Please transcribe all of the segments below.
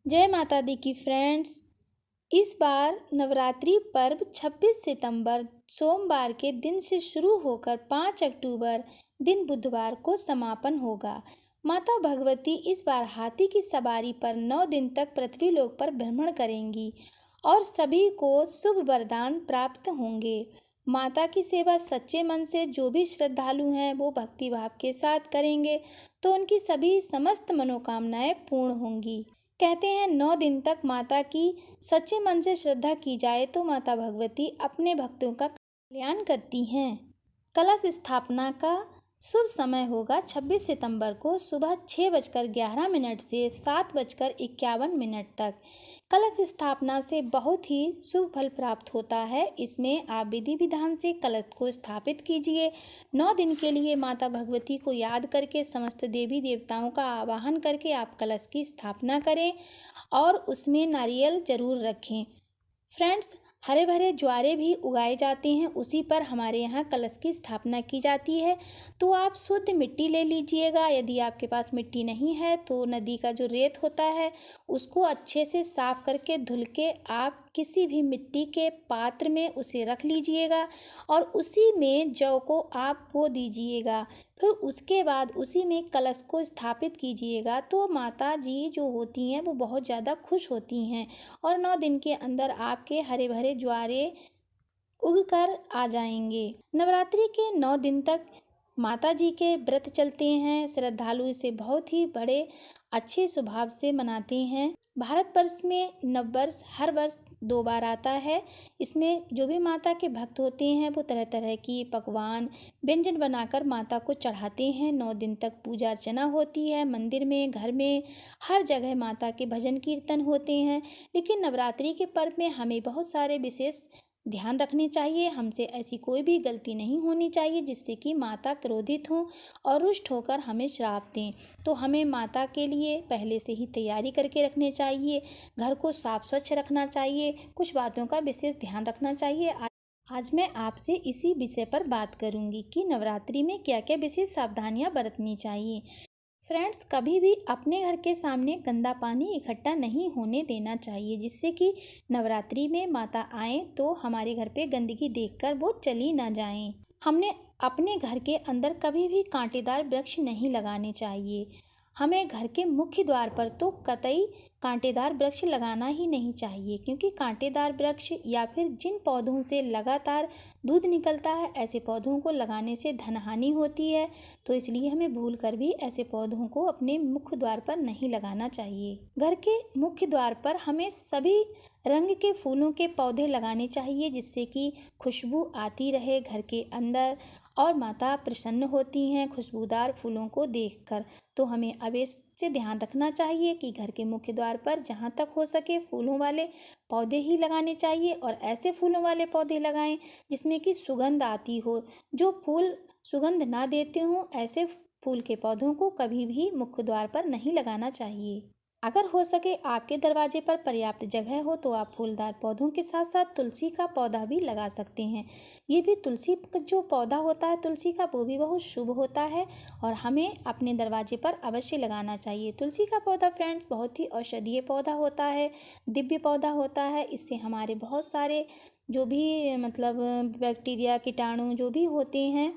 जय माता दी की फ्रेंड्स। इस बार नवरात्रि पर्व 26 सितंबर सोमवार के दिन से शुरू होकर 5 अक्टूबर दिन बुधवार को समापन होगा। माता भगवती इस बार हाथी की सवारी पर 9 दिन तक पृथ्वी लोक पर भ्रमण करेंगी और सभी को शुभ वरदान प्राप्त होंगे। माता की सेवा सच्चे मन से जो भी श्रद्धालु हैं वो भक्ति भाव के साथ करेंगे तो उनकी सभी समस्त मनोकामनाएं पूर्ण होंगी। कहते हैं 9 दिन तक माता की सच्चे मन से श्रद्धा की जाए तो माता भगवती अपने भक्तों का कल्याण करती हैं। कलश स्थापना का शुभ समय होगा 26 सितंबर को सुबह 6:11 से 7:51 तक। कलश स्थापना से बहुत ही शुभ फल प्राप्त होता है। इसमें आप विधि विधान से कलश को स्थापित कीजिए। 9 दिन के लिए माता भगवती को याद करके समस्त देवी देवताओं का आवाहन करके आप कलश की स्थापना करें और उसमें नारियल जरूर रखें। फ्रेंड्स, हरे भरे ज्वारे भी उगाए जाते हैं, उसी पर हमारे यहाँ कलश की स्थापना की जाती है। तो आप शुद्ध मिट्टी ले लीजिएगा। यदि आपके पास मिट्टी नहीं है तो नदी का जो रेत होता है उसको अच्छे से साफ करके धुल के आप किसी भी मिट्टी के पात्र में उसे रख लीजिएगा और उसी में जौ को आप बो दीजिएगा। फिर उसके बाद उसी में कलश को स्थापित कीजिएगा तो माता जी जो होती हैं वो बहुत ज़्यादा खुश होती हैं और 9 दिन के अंदर आपके हरे भरे ज्वारे उग कर आ जाएंगे। नवरात्रि के 9 दिन तक माता जी के व्रत चलते हैं। श्रद्धालु इसे बहुत ही बड़े अच्छे स्वभाव से मनाते हैं। भारत वर्ष में नववर्ष हर वर्ष 2 बार आता है। इसमें जो भी माता के भक्त होते हैं वो तरह तरह की पकवान व्यंजन बनाकर माता को चढ़ाते हैं। 9 दिन तक पूजा अर्चना होती है। मंदिर में, घर में, हर जगह माता के भजन कीर्तन होते हैं। लेकिन नवरात्रि के पर्व में हमें बहुत सारे विशेष ध्यान रखने चाहिए। हमसे ऐसी कोई भी गलती नहीं होनी चाहिए जिससे कि माता क्रोधित हों और रुष्ट होकर हमें श्राप दें। तो हमें माता के लिए पहले से ही तैयारी करके रखनी चाहिए। घर को साफ स्वच्छ रखना चाहिए। कुछ बातों का विशेष ध्यान रखना चाहिए। आज मैं आपसे इसी विषय पर बात करूंगी कि नवरात्रि में क्या क्या विशेष सावधानियां बरतनी चाहिए। फ्रेंड्स, कभी भी अपने घर के सामने गंदा पानी इकट्ठा नहीं होने देना चाहिए जिससे कि नवरात्रि में माता आए तो हमारे घर पे गंदगी देखकर वो चली ना जाएं। हमने अपने घर के अंदर कभी भी कांटेदार वृक्ष नहीं लगाने चाहिए। हमें घर के मुख्य द्वार पर तो कतई कांटेदार वृक्ष लगाना ही नहीं चाहिए क्योंकि कांटेदार वृक्ष या फिर जिन पौधों से लगातार दूध निकलता है ऐसे पौधों को लगाने से धन हानि होती है। तो इसलिए हमें भूल कर भी ऐसे पौधों को अपने मुख्य द्वार पर नहीं लगाना चाहिए। घर के मुख्य द्वार पर हमें सभी रंग के फूलों के पौधे लगाने चाहिए जिससे कि खुशबू आती रहे घर के अंदर और माता प्रसन्न होती हैं खुशबूदार फूलों को देखकर। तो हमें अवश्य ध्यान रखना चाहिए कि घर के मुख्य द्वार पर जहाँ तक हो सके फूलों वाले पौधे ही लगाने चाहिए और ऐसे फूलों वाले पौधे लगाएं जिसमें कि सुगंध आती हो। जो फूल सुगंध ना देते हों ऐसे फूल के पौधों को कभी भी मुख्य द्वार पर नहीं लगाना चाहिए। अगर हो सके आपके दरवाजे पर पर्याप्त जगह हो तो आप फूलदार पौधों के साथ साथ तुलसी का पौधा भी लगा सकते हैं। ये भी तुलसी का जो पौधा होता है तुलसी का वो भी बहुत शुभ होता है और हमें अपने दरवाजे पर अवश्य लगाना चाहिए। तुलसी का पौधा फ्रेंड्स बहुत ही औषधीय पौधा होता है, दिव्य पौधा होता है। इससे हमारे बहुत सारे जो भी बैक्टीरिया कीटाणु जो भी होते हैं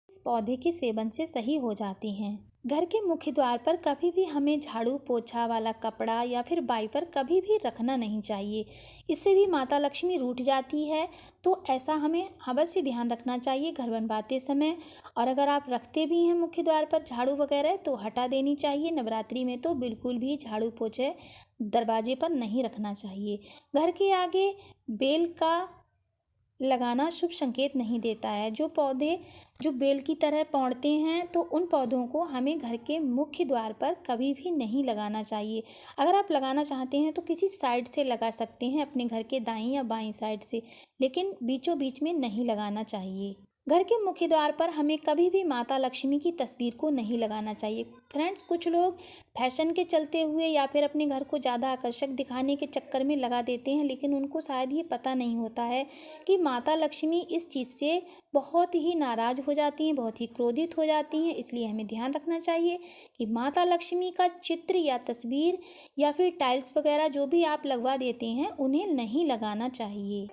इस पौधे के सेवन से सही हो जाते हैं। घर के मुख्य द्वार पर कभी भी हमें झाड़ू पोछा वाला कपड़ा या फिर वाइपर कभी भी रखना नहीं चाहिए। इससे भी माता लक्ष्मी रूठ जाती है। तो ऐसा हमें अवश्य ध्यान रखना चाहिए घर बनवाते समय। और अगर आप रखते भी हैं मुख्य द्वार पर झाड़ू वगैरह तो हटा देनी चाहिए। नवरात्रि में तो बिल्कुल भी झाड़ू पोछे दरवाजे पर नहीं रखना चाहिए। घर के आगे बेल का लगाना शुभ संकेत नहीं देता है। जो पौधे जो बेल की तरह पौंडते हैं तो उन पौधों को हमें घर के मुख्य द्वार पर कभी भी नहीं लगाना चाहिए। अगर आप लगाना चाहते हैं तो किसी साइड से लगा सकते हैं, अपने घर के दाईं या बाईं साइड से, लेकिन बीचों बीच में नहीं लगाना चाहिए। घर के मुख्य द्वार पर हमें कभी भी माता लक्ष्मी की तस्वीर को नहीं लगाना चाहिए। फ्रेंड्स, कुछ लोग फैशन के चलते हुए या फिर अपने घर को ज़्यादा आकर्षक दिखाने के चक्कर में लगा देते हैं, लेकिन उनको शायद ये पता नहीं होता है कि माता लक्ष्मी इस चीज़ से बहुत ही नाराज़ हो जाती हैं, बहुत ही क्रोधित हो जाती हैं। इसलिए हमें ध्यान रखना चाहिए कि माता लक्ष्मी का चित्र या तस्वीर या फिर टाइल्स वगैरह जो भी आप लगवा देते हैं, उन्हें नहीं लगाना चाहिए।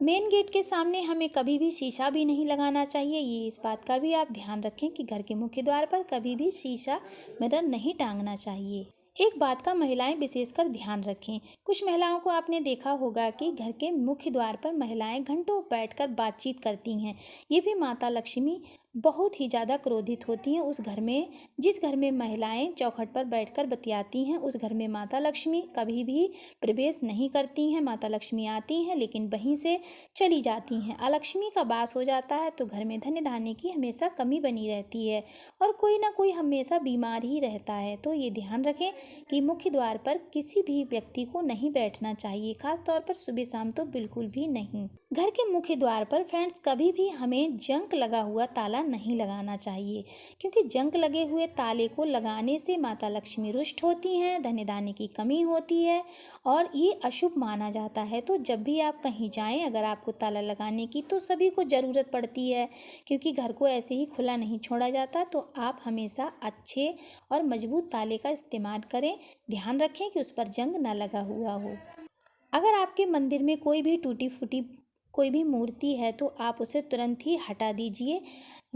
मेन गेट के सामने हमें कभी भी शीशा भी नहीं लगाना चाहिए। ये इस बात का भी आप ध्यान रखें कि घर के मुख्य द्वार पर कभी भी शीशा मिरर नहीं टांगना चाहिए। एक बात का महिलाएं विशेषकर ध्यान रखें। कुछ महिलाओं को आपने देखा होगा कि घर के मुख्य द्वार पर महिलाएं घंटों बैठकर बातचीत करती हैं। ये भी माता लक्ष्मी बहुत ही ज़्यादा क्रोधित होती हैं उस घर में। जिस घर में महिलाएं चौखट पर बैठकर बतियाती हैं, उस घर में माता लक्ष्मी कभी भी प्रवेश नहीं करती हैं। माता लक्ष्मी आती हैं लेकिन वहीं से चली जाती हैं। अलक्ष्मी का वास हो जाता है तो घर में धन धान्य की हमेशा कमी बनी रहती है और कोई ना कोई हमेशा बीमार ही रहता है। तो ये ध्यान रखें कि मुख्य द्वार पर किसी भी व्यक्ति को नहीं बैठना चाहिए, खास तौर पर सुबह शाम तो बिल्कुल भी नहीं। घर के मुख्य द्वार पर फ्रेंड्स कभी भी हमें जंक लगा हुआ ताला नहीं लगाना चाहिए, क्योंकि जंक लगे हुए ताले को लगाने से माता लक्ष्मी रुष्ट होती हैं, धन धान्य की कमी होती है और ये अशुभ माना जाता है। तो जब भी आप कहीं जाएं, अगर आपको ताला लगाने की तो सभी को ज़रूरत पड़ती है, क्योंकि घर को ऐसे ही खुला नहीं छोड़ा जाता। तो आप हमेशा अच्छे और मजबूत ताले का इस्तेमाल करें। ध्यान रखें कि उस पर जंग ना लगा हुआ हो। अगर आपके मंदिर में कोई भी टूटी फूटी कोई भी मूर्ति है तो आप उसे तुरंत ही हटा दीजिए।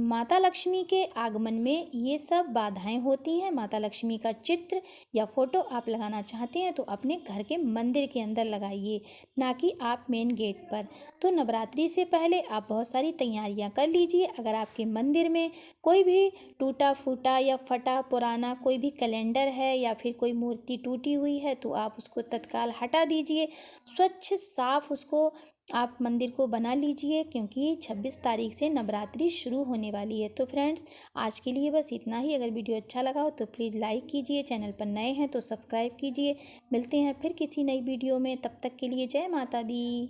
माता लक्ष्मी के आगमन में ये सब बाधाएं होती हैं। माता लक्ष्मी का चित्र या फोटो आप लगाना चाहते हैं तो अपने घर के मंदिर के अंदर लगाइए, ना कि आप मेन गेट पर। तो नवरात्रि से पहले आप बहुत सारी तैयारियां कर लीजिए। अगर आपके मंदिर में कोई भी टूटा फूटा या फटा पुराना कोई भी कैलेंडर है या फिर कोई मूर्ति टूटी हुई है तो आप उसको तत्काल हटा दीजिए। स्वच्छ साफ उसको आप मंदिर को बना लीजिए, क्योंकि 26 तारीख से नवरात्रि शुरू होने वाली है। तो फ्रेंड्स, आज के लिए बस इतना ही। अगर वीडियो अच्छा लगा हो तो प्लीज़ लाइक कीजिए, चैनल पर नए हैं तो सब्सक्राइब कीजिए। मिलते हैं फिर किसी नई वीडियो में, तब तक के लिए जय माता दी।